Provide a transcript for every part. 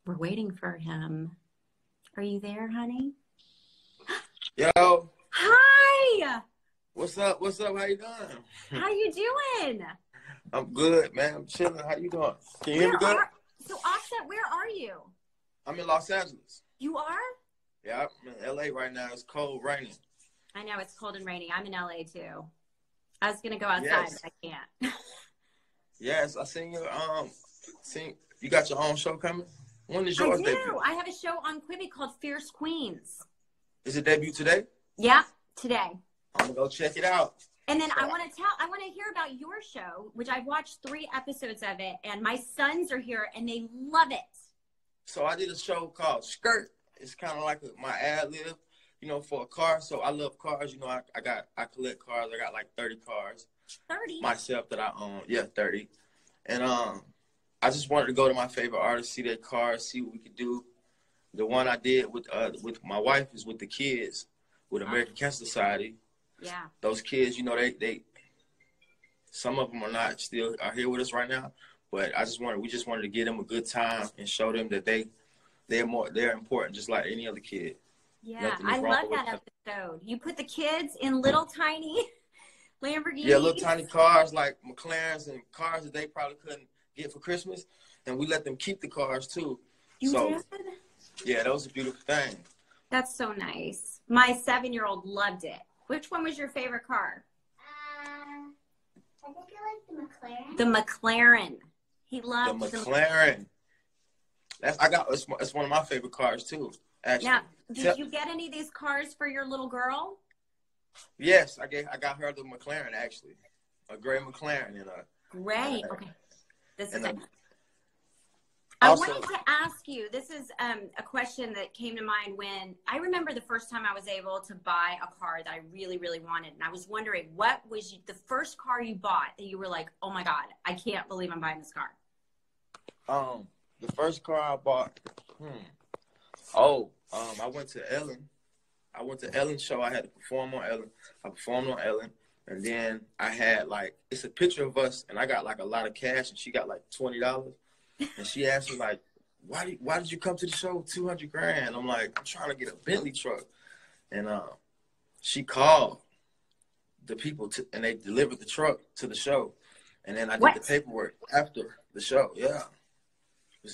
We're waiting for him. Are you there, honey? Yo. Hi. What's up? What's up? How you doing? How you doing? I'm good, man. I'm chilling. How you doing? Can you hear me good? So, Offset, where are you? I'm in Los Angeles. You are? Yeah, I'm in LA right now. It's cold, raining. I know, it's cold and raining. I'm in LA, too. I was going to go outside, Yes. but I can't. Yes, I seen your, you got your own show coming? When is yours debut? I have a show on Quibi called Fierce Queens. Is it debut today? Yeah, today. I'm going to go check it out. And then I want to hear about your show, which I've watched 3 episodes of it, and my sons are here, and they love it. So I did a show called Skirt. It's kind of like my ad lib, for a car. So I love cars. I collect cars. I got like 30 cars. 30? Myself that I own. Yeah, 30. And I just wanted to go to my favorite artists, see their cars, see what we could do. The one I did with my wife is with the kids, with American Cancer Society. Yeah. Those kids, they some of them are here with us right now, but we just wanted to give them a good time and show them that they're important just like any other kid. Yeah, I love that episode. You put the kids in little tiny Lamborghinis. Yeah, little tiny cars like McLarens and cars that they probably couldn't get for Christmas, and we let them keep the cars too. You did? Yeah, that was a beautiful thing. That's so nice. My 7-year-old loved it. Which one was your favorite car? I think I like the McLaren. He loved the McLaren. It's one of my favorite cars too. Actually. Now, did you get any of these cars for your little girl? Yes, I got her the McLaren actually, a gray McLaren and a gray. Okay, this is. I Also, wanted to ask you, this is a question that came to mind when I remember the first time I was able to buy a car that I really, really wanted. And I was wondering, what was the first car you bought that you were like, oh my God, I can't believe I'm buying this car? The first car I bought, I went to Ellen. I went to Ellen's show. I had to perform on Ellen. I performed on Ellen. And then I had it's a picture of us and I got a lot of cash and she got $20. And she asked me why did you come to the show with $200,000? I'm like, I'm trying to get a Bentley truck. And she called the people and they delivered the truck to the show. And then I did the paperwork after the show. Yeah.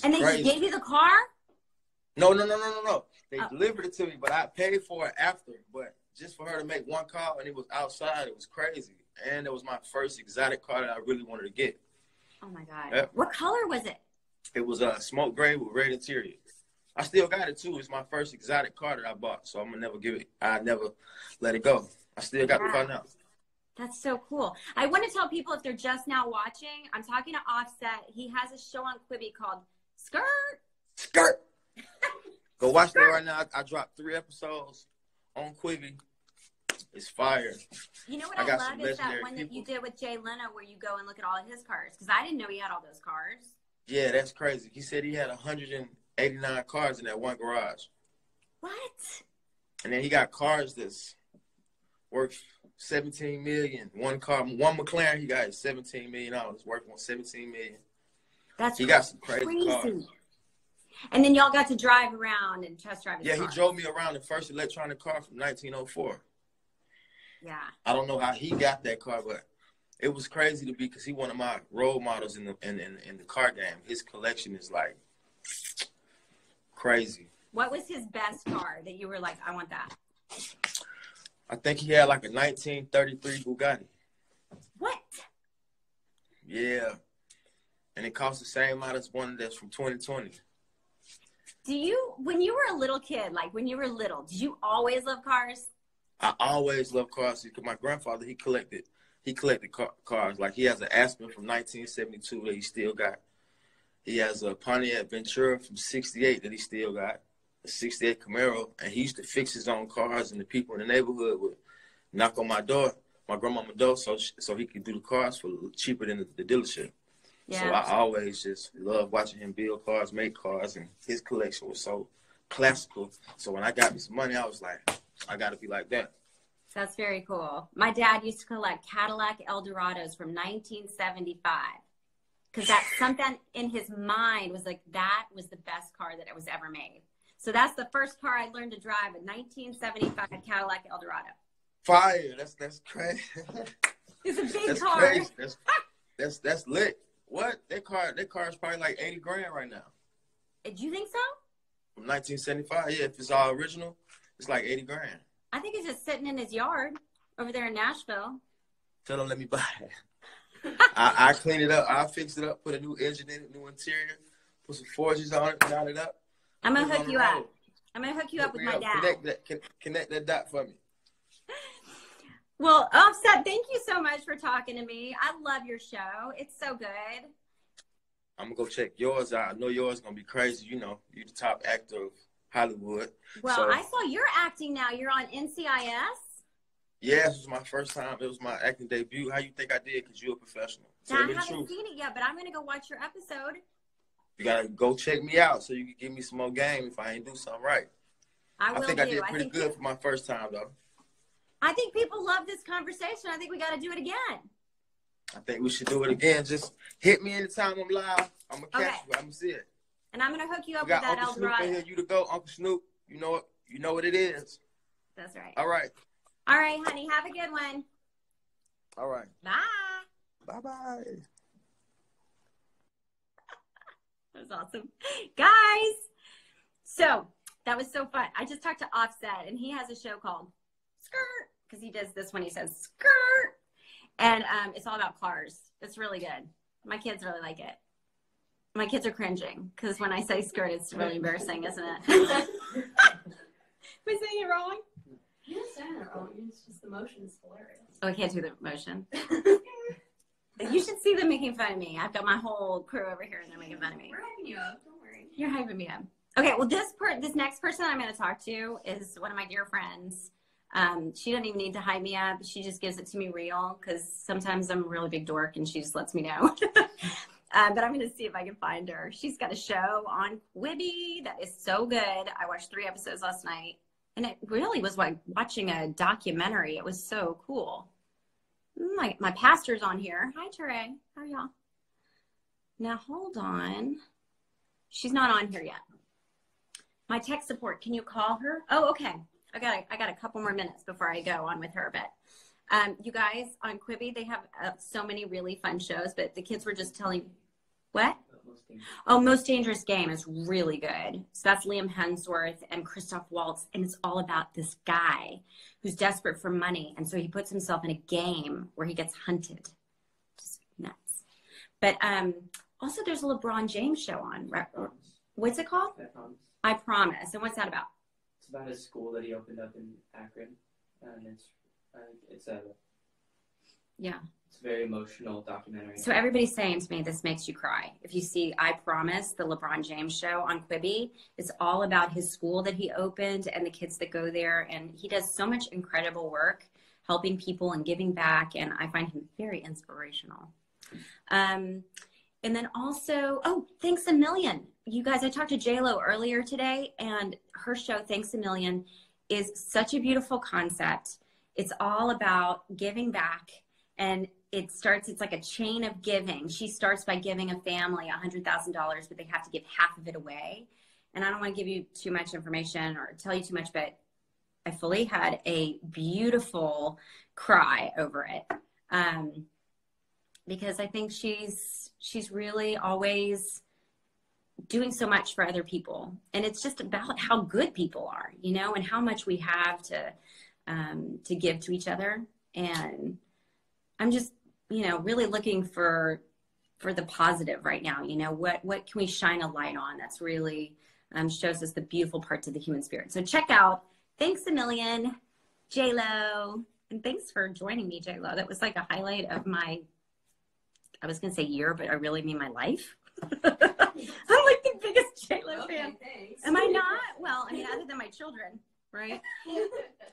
And they gave you the car? No. They delivered it to me, but I paid for it after. But just for her to make one call and it was outside, it was crazy. And it was my first exotic car that I really wanted to get. Oh my God. Yeah. What color was it? It was a smoke gray with red interior. I still got it too. It's my first exotic car that I bought, so I'm gonna never give it. I never let it go. I still got the car now. That's so cool. I want to tell people if they're just now watching, I'm talking to Offset. He has a show on Quibi called Skirt. Go watch that right now. I dropped 3 episodes on Quibi. It's fire. You know what I love is that one that you did with Jay Leno where you go and look at all of his cars, because I didn't know he had all those cars. Yeah, that's crazy. He said he had 189 cars in that one garage. What? And then he got cars that's worth $17 million. One McLaren, he got $17 million worth on $17 million. He got some crazy cars. And then y'all got to drive around and test drive his car. Yeah, he drove me around the first electronic car from 1904. Yeah. I don't know how he got that car, but it was crazy because he one of my role models in the car game. His collection is crazy. What was his best car that you were like, I want that? I think he had a 1933 Bugatti. What? Yeah. And it cost the same amount as one that's from 2020. When you were a little kid, when you were little, did you always love cars? I always loved cars because my grandfather, he collected cars. He has an Aspen from 1972 that he still got. He has a Pontiac Ventura from 68 that he still got. A 68 Camaro. And he used to fix his own cars, and the people in the neighborhood would knock on my grandmama's door, so he could do the cars for cheaper than the dealership. Yeah. So I always just loved watching him build cars, make cars, and his collection was so classical. So when I got me some money, I was like, I got to be like that. That's very cool. My dad used to collect Cadillac Eldorados from 1975 because that's something in his mind was that was the best car that was ever made. So that's the first car I learned to drive, a 1975 Cadillac Eldorado. Fire. That's crazy. It's a big That's car. crazy. That's lit. What? That car is probably like 80 grand right now. Do you think so? From 1975, yeah. If it's all original, it's like 80 grand. I think it's just sitting in his yard over there in Nashville. Tell them let me buy it. I clean it up. I fix it up. Put a new engine in it, new interior. Put some forges on it. Knot it up. I'm gonna hook you up. I'm gonna hook you up with my dad. Connect that dot for me. Well, Offset, thank you so much for talking to me. I love your show. It's so good. I'm gonna go check yours out. I know yours is gonna be crazy. You know, you're the top actor of Hollywood. Well, so, I saw you're acting now. You're on NCIS. Yeah, this was my first time. It was my acting debut. How you think I did? Because you're a professional. Now, I haven't seen it yet, but I'm gonna go watch your episode. You gotta go check me out so you can give me some more game if I ain't do something right. I think I did pretty good for my first time, though. I think people love this conversation. I think we got to do it again. I think we should do it again. Just hit me anytime I'm live. I'm going to catch you. I'm going to see it. And I'm going to hook you up with that Uncle Eldorado. Snoop in here. You to go. Uncle Snoop. You know what it is. That's right. All right. All right, honey. Have a good one. All right. Bye. Bye-bye. That was awesome. Guys, so that was so fun. I just talked to Offset, and he has a show called Skirt, because he does this when he says skirt. And it's all about cars. It's really good. My kids really like it. My kids are cringing, because when I say skirt, it's really embarrassing, isn't it? Am I saying it wrong? You're not saying it wrong. It's just the motion is hilarious. Oh, I can't do the motion. You should see them making fun of me. I've got my whole crew over here, and they're making fun of me. We're hyping you up. Don't worry. You're hyping me up. Okay, well, this next person I'm going to talk to is one of my dear friends. She doesn't even need to hype me up. She just gives it to me real, because sometimes I'm a really big dork, and she just lets me know. But I'm going to see if I can find her. She's got a show on Quibi that is so good. I watched 3 episodes last night, and it really was like watching a documentary. It was so cool. My pastor's on here. Hi, Teray. How are y'all? Now, hold on. She's not on here yet. My tech support, can you call her? Oh, okay. I got a couple more minutes before I go on with her. But you guys, on Quibi, they have so many really fun shows. But the kids were just telling, what? Most Dangerous Game is really good. So that's Liam Hemsworth and Christoph Waltz, and it's all about this guy who's desperate for money, and so he puts himself in a game where he gets hunted. Just nuts. But also, there's a LeBron James show on. What's it called? I Promise. And what's that about? It's about his school that he opened up in Akron, and it's a very emotional documentary. So everybody's saying to me, this makes you cry. If you see I Promise, the LeBron James show on Quibi, it's all about his school that he opened and the kids that go there. And he does so much incredible work helping people and giving back. And I find him very inspirational. And then also, Thanks a Million. You guys, I talked to JLo earlier today, and her show, Thanks a Million, is such a beautiful concept. It's all about giving back, and it's like a chain of giving. She starts by giving a family $100,000, but they have to give half of it away. And I don't want to give you too much information or tell you too much, but I fully had a beautiful cry over it. Because I think she's really always doing so much for other people. And it's just about how good people are, and how much we have to give to each other. And I'm just, really looking for the positive right now. What can we shine a light on that's really shows us the beautiful parts of the human spirit. So check out Thanks a Million, JLo. And thanks for joining me, JLo. That was like a highlight of my, I was going to say year, but I really mean my life. I'm like the biggest JLo fan. Thanks. Am I not? Well, other than my children, right?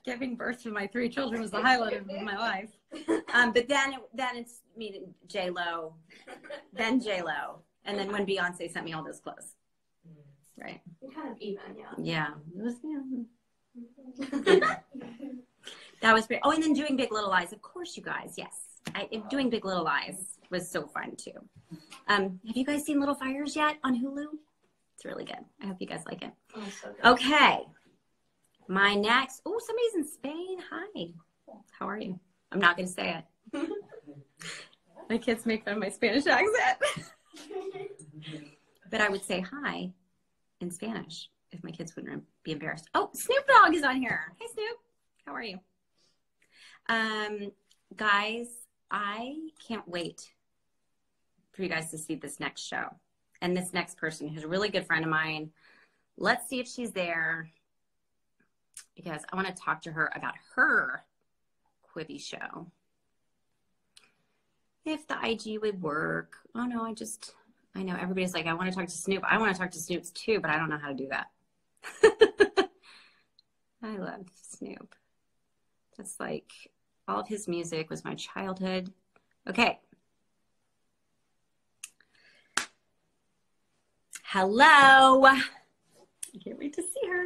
Giving birth to my 3 children was the highlight of my life. But then it's me, JLo, then JLo, and then when Beyonce sent me all those clothes, right? You're kind of even, yeah. Yeah, it was. Yeah. That was great. Oh, and then doing Big Little Lies, of course, you guys. Yes, doing Big Little Lies was so fun too. Have you guys seen Little Fires yet on Hulu? It's really good. I hope you guys like it. Oh, so good. Okay. My next, oh, somebody's in Spain. Hi. How are you? I'm not going to say it. My kids make fun of my Spanish accent. But I would say hi in Spanish if my kids wouldn't be embarrassed. Oh, Snoop Dogg is on here. Hey, Snoop. How are you? Guys, I can't wait for you guys to see this next show. And this next person, who's a really good friend of mine. Let's see if she's there, because I want to talk to her about her Quibi show. If the IG would work. Oh no, I know everybody's like, I want to talk to Snoop. I want to talk to Snoop's too, but I don't know how to do that. I love Snoop. That's like, all of his music was my childhood. Okay. Hello. I can't wait to see her.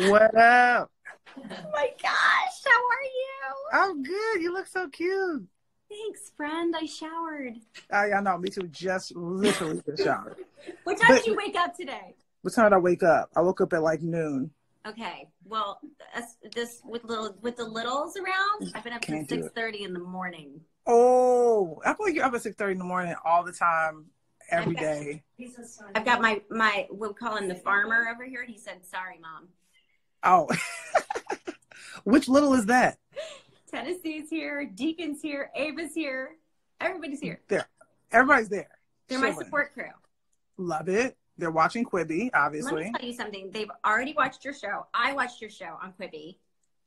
What up? Oh my gosh, how are you? I'm good. You look so cute. Thanks, friend. I showered. I know. Me too. Just literally just showered. What time did you wake up today? What time did I wake up? I woke up at like noon. Okay. Well, this with the littles around, I've been up Can't since do it. 6:30 in the morning. Oh, I feel like you're up at 6:30 in the morning all the time, every day. He's a son. I've got my we'll call him the farmer over here, and he said, "Sorry, Mom." Oh, which little is that? Tennessee's here, Deacon's here, Ava's here, everybody's here. There, everybody's there. They're my Chilling. support crew. Love it. They're watching Quibi, Let obviously. me tell you something. They've already watched your show. I watched your show on Quibi.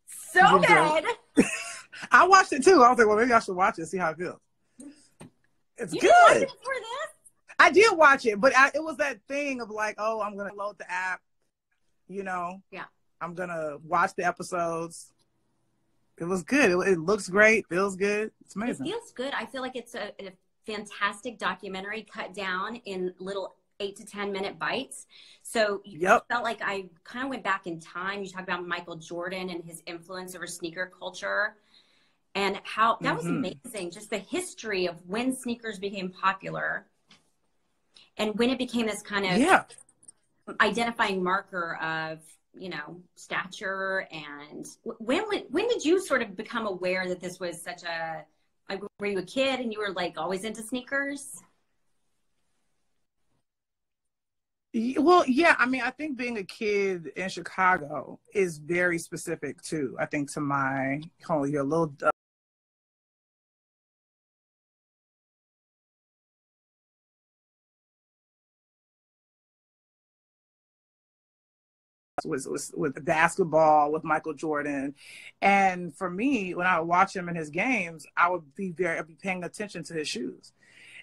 So You're good. great. I watched it too. I was like, well, maybe I should watch it and see how it feels. It's You didn't watch good. it before this? I did watch it, but it was that thing of like, oh, I'm going to load the app, you know? Yeah. I'm going to watch the episodes. It was good. It looks great. Feels good. It's It amazing. feels good. I feel like it's a fantastic documentary cut down in little 8 to 10 minute bites. So you Yep. felt like I kind of went back in time. You talk about Michael Jordan and his influence over sneaker culture and how that was amazing. Just the history of when sneakers became popular and when it became this kind of Yeah. identifying marker of, you know, stature. And when did you sort of become aware that this was such a, like, were you a kid and you were like always into sneakers? Well, yeah. I mean, I think being a kid in Chicago is very specific too. I think to my, hold on, you're a little, was with basketball with Michael Jordan. And for me, when I would watch him in his games, I'd be paying attention to his shoes.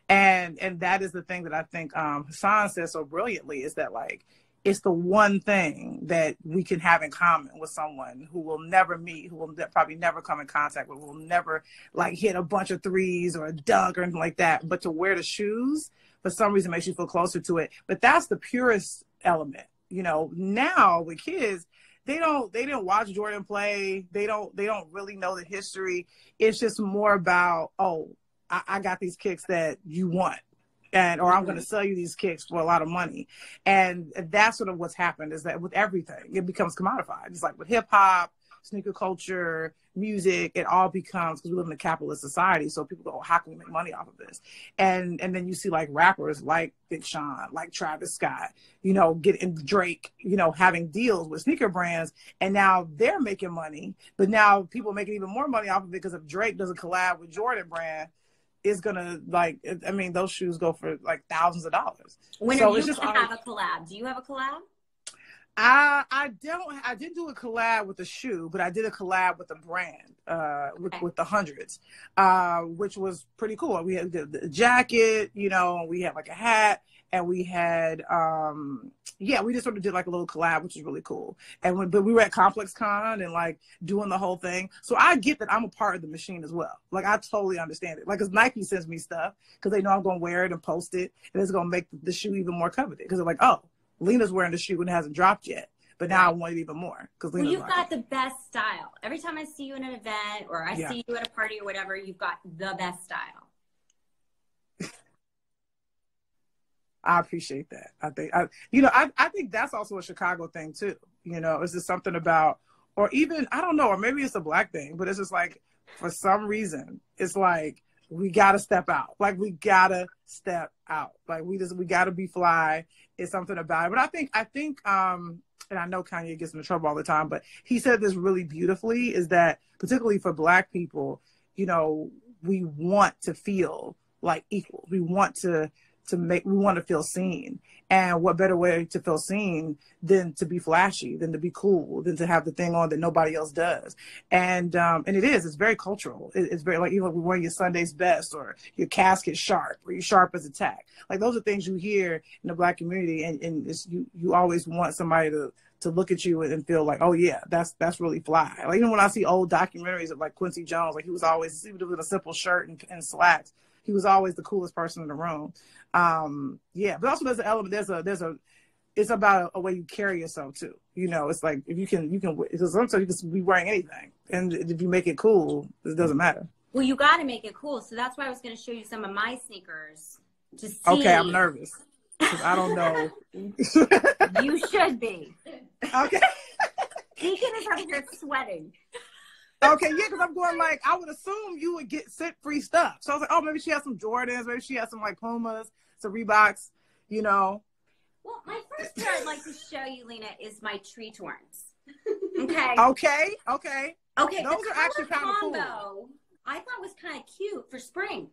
And that is the thing that I think Hassan says so brilliantly, is that like it's the one thing that we can have in common with someone who will never meet, who will probably never come in contact with, will never like hit a bunch of threes or a dunk or anything like that. But to wear the shoes, for some reason, makes you feel closer to it. But that's the purest element. You know, now with kids, they didn't watch Jordan play. They don't really know the history. It's just more about, oh, I got these kicks that you want. Or I'm going to sell you these kicks for a lot of money. And that's sort of what's happened, is that with everything, it becomes commodified. It's like with hip hop, sneaker culture, music, it all becomes, because we live in a capitalist society. So people go, how can we make money off of this? And then you see like rappers like Big Sean, like Travis Scott, you know, getting Drake, you know, having deals with sneaker brands. And now they're making money, but now people are making even more money off of it, because if Drake does a collab with Jordan brand, is gonna, like, I mean, those shoes go for like thousands of dollars. When So are it's you just going to have a collab? Do you have a collab? I didn't do a collab with the shoe, but I did a collab with a brand, with the hundreds, which was pretty cool. We had the jacket, you know, we had like a hat, and we had, we just sort of did like a little collab, which was really cool. But we were at Complex Con and like doing the whole thing. So I get that I'm a part of the machine as well. Like I totally understand it. Like, cause Nike sends me stuff because they know I'm going to wear it and post it, and it's going to make the shoe even more coveted. Cause they're like, oh, Lena's wearing the shoe and it hasn't dropped yet, but now I want it even more. Because Well, you've got the best style. Every time I see you in an event or I see you at a party or whatever, you've got the best style. I appreciate that. I think that's also a Chicago thing too. It's just something about, or even, I don't know, or maybe it's a Black thing, but it's just like, for some reason, it's like, we got to step out. Like, we got to step out. Like, we got to be fly. It's something about it. But I think, and I know Kanye gets into trouble all the time, but he said this really beautifully, is that particularly for Black people, we want to feel like equals. We want to feel seen. And what better way to feel seen than to be flashy, than to be cool, than to have the thing on that nobody else does. And it's very cultural. It's very like, wearing your Sunday's best, or your casket sharp, or you're sharp as a tack. Like, those are things you hear in the Black community. And you always want somebody to look at you and feel like, oh yeah, that's really fly. Like, even when I see old documentaries of like Quincy Jones, like, he was always, even with a simple shirt and slacks, he was always the coolest person in the room. But also there's an element, it's about a way you carry yourself too. It's like, if you can, because sometimes you can be wearing anything, and if you make it cool, it doesn't matter. Well, you got to make it cool. So that's why I was going to show you some of my sneakers to see. Okay, I'm nervous because I don't know. You should be. Okay. Deacon is over here sweating. Okay, yeah, because I'm going like, I would assume you would get sent free stuff. So I was like, oh, maybe she has some Jordans, maybe she has some like Pumas, some Reeboks, Well, my first pair I'd like to show you, Lena, is my Tree Torns. Okay. Okay. Okay. Those are actually kind of cool. I thought was kind of cute for spring.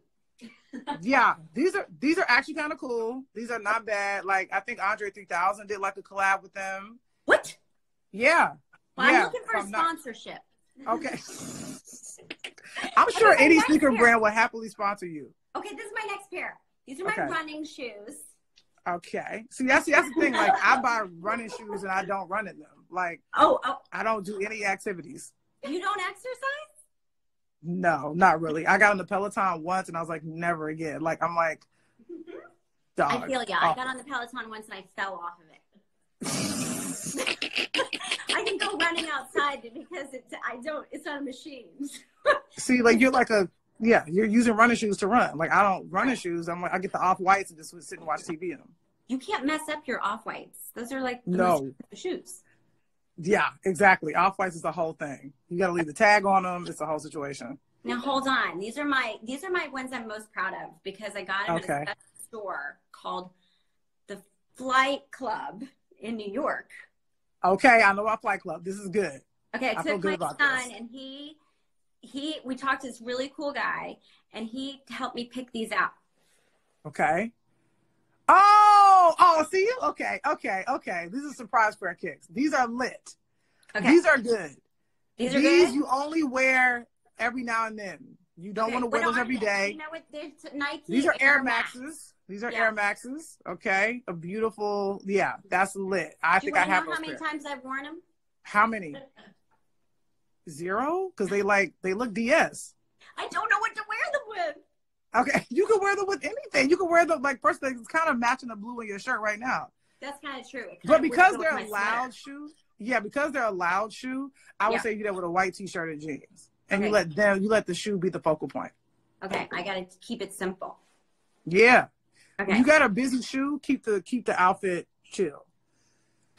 Yeah, these are actually kind of cool. These are not bad. Like, I think Andre 3000 did like a collab with them. What? Yeah. Well, I'm looking for a sponsorship. Okay. I'm sure any sneaker brand will happily sponsor you. Okay, this is my next pair. These are my running shoes. Okay. See, that's the thing. Like, I buy running shoes and I don't run in them. Like, I don't do any activities. You don't exercise? No, not really. I got on the Peloton once and I was like, never again. Like, I'm like, dog. I feel I got on the Peloton once and I fell off of it. I can go running outside because it's not a machine. See, like, you're like you're using running shoes to run. Like, I don't running shoes. I'm like, I get the Off-Whites and just sit and watch TV in them. You can't mess up your Off-Whites. Those are like shoes. Yeah, exactly. Off-Whites is the whole thing. You got to leave the tag on them. It's the whole situation. Now hold on. These are my ones I'm most proud of because I got them at a special store called the Flight Club in New York. Okay, I know about Flight Club. This is good. Okay, I took my son and we talked to this really cool guy and he helped me pick these out. Okay. Oh, see you? Okay. These are surprise pair of kicks. These are lit. Okay. These are good. These are good? You only wear every now and then. You don't want to wear those every day. You know what? There's Nike. These are Air Maxes. These are Air Maxes. Okay. A beautiful, that's lit. I think I have those. How many times I've worn them? How many? 0? Because they look DS. I don't know what to wear them with. Okay, you can wear them with anything. You can wear them, like, first thing, it's kind of matching the blue in your shirt right now. That's kind of true. But because they're a loud shoe, I would say you do that with a white t-shirt and jeans. And you let the shoe be the focal point. Okay, I got to keep it simple. Yeah. Okay. When you got a busy shoe, keep the outfit chill.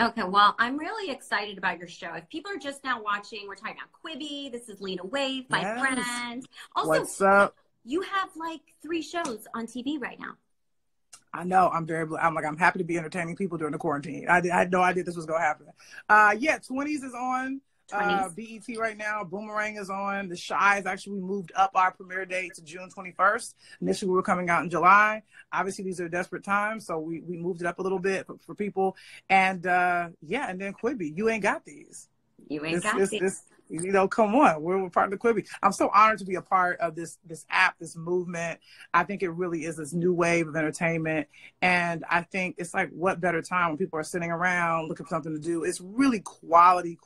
Okay, well, I'm really excited about your show. If people are just now watching, we're talking about Quibi. This is Lena Waithe, my friend. Also, what's up? You have like 3 shows on TV right now. I know. I'm happy to be entertaining people during the quarantine. I had no idea this was going to happen. 20s is on BET right now. Boomerang is on. The Chi is actually, we moved up our premiere date to June 21st. Initially, we were coming out in July. Obviously, these are desperate times, so we moved it up a little bit for people. And and then Quibi. You ain't got these. You ain't got these. Come on. We're part of the Quibi. I'm so honored to be a part of this app, this movement. I think it really is this new wave of entertainment. And I think it's like, what better time when people are sitting around looking for something to do. It's really quality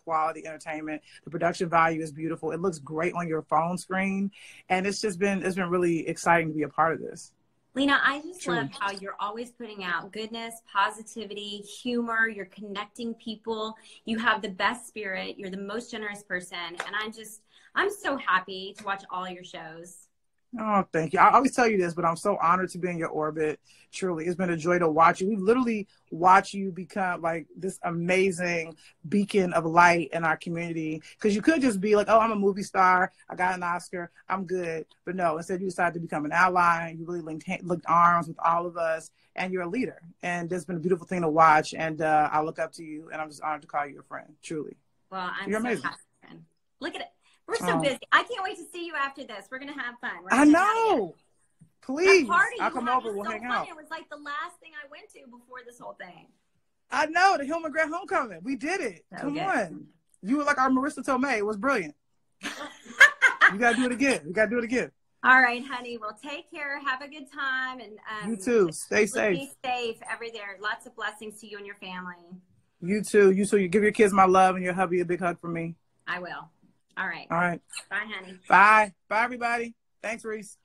entertainment. The production value is beautiful. It looks great on your phone screen. And it's been really exciting to be a part of this. Lena, I just love how you're always putting out goodness, positivity, humor. You're connecting people. You have the best spirit. You're the most generous person. And I'm so happy to watch all your shows. Oh, thank you. I always tell you this, but I'm so honored to be in your orbit. Truly, it's been a joy to watch you. We've literally watched you become like this amazing beacon of light in our community. Because you could just be like, oh, I'm a movie star. I got an Oscar. I'm good. But no, instead you decided to become an ally. You really linked arms with all of us, and you're a leader. And it's been a beautiful thing to watch. And I look up to you, and I'm just honored to call you a friend. Truly. Well, You're so amazing. happy, friend. Look at it. We're so busy. I can't wait to see you after this. We're gonna have fun. I know. Please, that party I'll come over. We'll so hang fun. out. It was like the last thing I went to before this whole thing. I know, the Hillman Grant Homecoming. We did it. Come on. You were like our Marissa Tomei. It was brilliant. You got to do it again. You got to do it again. All right, honey. Well, take care. Have a good time. And you too. Stay safe. Be safe every there. Lots of blessings to you and your family. You too. You too. You give your kids my love and your hubby a big hug from me. I will. All right. All right. Bye, honey. Bye. Bye, everybody. Thanks, Reese.